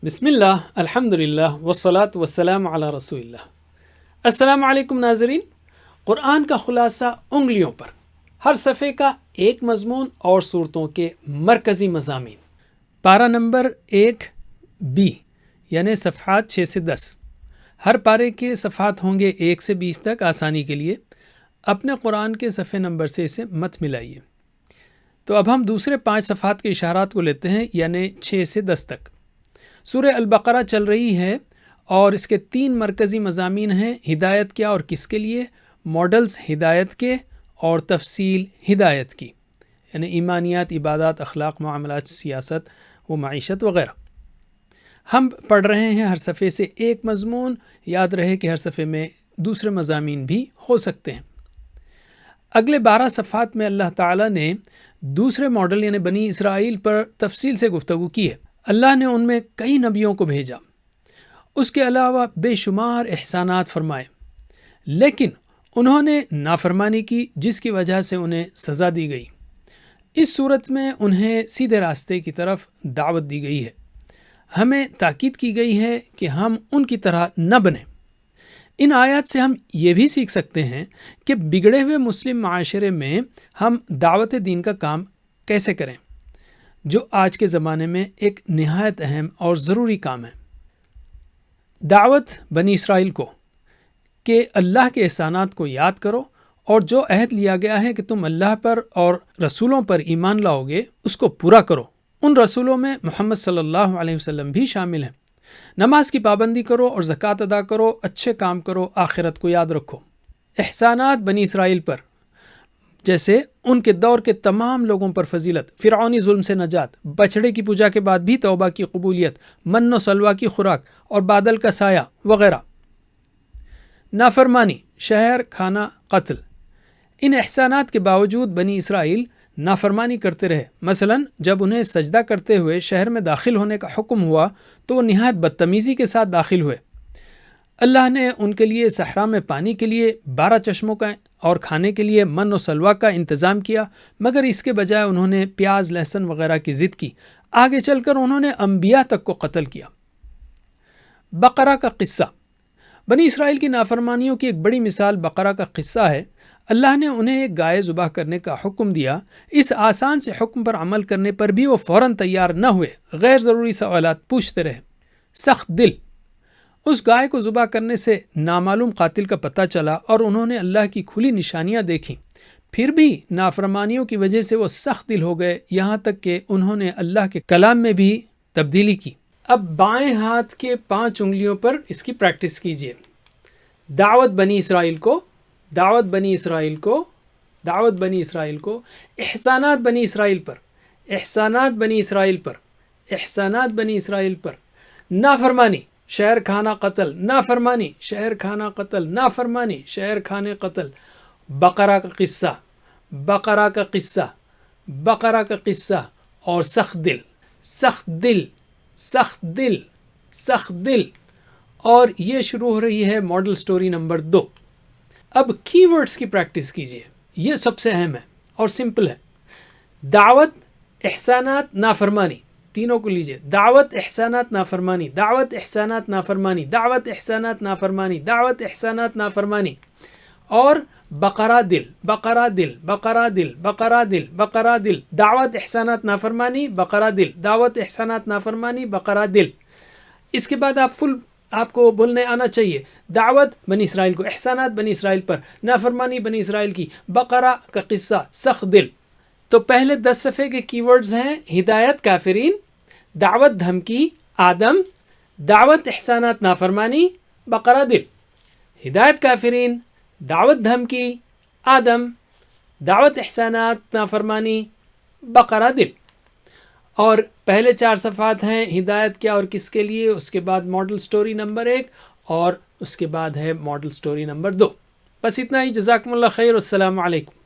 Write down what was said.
بسم اللہ الحمد للہ والصلاة والسلام علی رسول اللہ۔ السلام علیکم ناظرین، قرآن کا خلاصہ انگلیوں پر، ہر صفحے کا ایک مضمون اور صورتوں کے مرکزی مضامین۔ پارہ نمبر 1B یعنی صفحات 6 سے 10۔ ہر پارے کے صفحات ہوں گے 1 سے 20 تک۔ آسانی کے لیے اپنے قرآن کے صفحے نمبر سے اسے مت ملائیے۔ تو اب ہم دوسرے 5 صفحات کے اشارات کو لیتے ہیں، یعنی 6 سے 10 تک۔ سورہ البقرہ چل رہی ہے اور اس کے 3 مرکزی مضامین ہیں: ہدایت کیا اور کس کے لیے، ماڈلز ہدایت کے، اور تفصیل ہدایت کی، یعنی ایمانیات، عبادات، اخلاق، معاملات، سیاست و معیشت وغیرہ۔ ہم پڑھ رہے ہیں ہر صفحے سے ایک مضمون۔ یاد رہے کہ ہر صفحے میں دوسرے مضامین بھی ہو سکتے ہیں۔ اگلے 12 صفحات میں اللہ تعالیٰ نے دوسرے ماڈل یعنی بنی اسرائیل پر تفصیل سے گفتگو کی ہے۔ اللہ نے ان میں کئی نبیوں کو بھیجا، اس کے علاوہ بے شمار احسانات فرمائے، لیکن انہوں نے نافرمانی کی، جس کی وجہ سے انہیں سزا دی گئی۔ اس صورت میں انہیں سیدھے راستے کی طرف دعوت دی گئی ہے۔ ہمیں تاکید کی گئی ہے کہ ہم ان کی طرح نہ بنیں۔ ان آیات سے ہم یہ بھی سیکھ سکتے ہیں کہ بگڑے ہوئے مسلم معاشرے میں ہم دعوت دین کا کام کیسے کریں، جو آج کے زمانے میں ایک نہایت اہم اور ضروری کام ہے۔ دعوت بنی اسرائیل کو کہ اللہ کے احسانات کو یاد کرو اور جو عہد لیا گیا ہے کہ تم اللہ پر اور رسولوں پر ایمان لاؤ گے، اس کو پورا کرو۔ ان رسولوں میں محمد صلی اللہ علیہ وسلم بھی شامل ہیں۔ نماز کی پابندی کرو اور زکوٰۃ ادا کرو، اچھے کام کرو، آخرت کو یاد رکھو۔ احسانات بنی اسرائیل پر، جیسے ان کے دور کے تمام لوگوں پر فضیلت، فرعونی ظلم سے نجات، بچھڑے کی پوجا کے بعد بھی توبہ کی قبولیت، من و سلوہ کی خوراک اور بادل کا سایہ وغیرہ۔ نافرمانی، شہر کھانا، قتل۔ ان احسانات کے باوجود بنی اسرائیل نافرمانی کرتے رہے۔ مثلا جب انہیں سجدہ کرتے ہوئے شہر میں داخل ہونے کا حکم ہوا تو وہ نہایت بدتمیزی کے ساتھ داخل ہوئے۔ اللہ نے ان کے لیے صحرا میں پانی کے لیے 12 چشموں کا اور کھانے کے لیے من و سلوہ کا انتظام کیا، مگر اس کے بجائے انہوں نے پیاز، لہسن وغیرہ کی ضد کی۔ آگے چل کر انہوں نے انبیاء تک کو قتل کیا۔ بقرہ کا قصہ، بنی اسرائیل کی نافرمانیوں کی ایک بڑی مثال بقرہ کا قصہ ہے۔ اللہ نے انہیں ایک گائے ذبح کرنے کا حکم دیا۔ اس آسان سے حکم پر عمل کرنے پر بھی وہ فوراً تیار نہ ہوئے، غیر ضروری سوالات پوچھتے رہے۔ سخت دل، اس گائے کو ذبح کرنے سے نامعلوم قاتل کا پتہ چلا اور انہوں نے اللہ کی کھلی نشانیاں دیکھیں، پھر بھی نافرمانیوں کی وجہ سے وہ سخت دل ہو گئے، یہاں تک کہ انہوں نے اللہ کے کلام میں بھی تبدیلی کی۔ اب بائیں ہاتھ کے 5 انگلیوں پر اس کی پریکٹس کیجیے۔ دعوت بنی اسرائیل کو، دعوت بنی اسرائیل کو، دعوت بنی اسرائیل کو، احسانات بنی اسرائیل پر، احسانات بنی اسرائیل پر، احسانات بنی اسرائیل پر۔ نافرمانی، شہر کھانا قتل، نافرمانی، شہر کھانا قتل، نافرمانی، شہر کھانے قتل۔ بقرہ کا قصہ، بقرہ کا قصہ، بقرہ کا قصہ، اور سخت دل، سخت دل، سخت دل، سخت دل۔ اور یہ شروع ہو رہی ہے ماڈل سٹوری نمبر 2۔ اب کی ورڈز کی پریکٹس کیجیے، یہ سب سے اہم ہے اور سمپل ہے۔ دعوت، احسانات، نافرمانی، تینوں کو لیجئے۔ دعوت، احسانات، نافرمانی، دعوت، احسانات، نافرمانی، دعوت، احسانات، نافرمانی، دعوت، احسانات، نافرمانی۔ اور بقرہ دل، بقرہ دل، بقرہ دل، بقرہ دل، بقرہ دل، دعوت، احسانات، نافرمانی، بقرہ دل، دعوت، احسانات، نافرمانی، بقرہ دل۔ اس کے بعد آپ کو بولنے آنا چاہیے دعوت بنی اسرائیل کو، احسانات بنی اسرائیل پر، نافرمانی بنی اسرائیل کی، بقرہ کا قصہ، سخت دل۔ تو پہلے 10 صفحے کے کی ورڈز ہیں: ہدایت کافرین، دعوت دھمکی آدم، دعوت احسانات نافرمانی، بقرہ دل۔ ہدایت کافرین، دعوت دھمکی آدم، دعوت احسانات نافرمانی، بقرہ دل۔ اور پہلے 4 صفحات ہیں ہدایت کیا اور کس کے لیے، اس کے بعد ماڈل سٹوری نمبر 1 اور اس کے بعد ہے ماڈل سٹوری نمبر 2۔ بس اتنا ہی۔ جزاکم اللہ خیر، السلام علیکم۔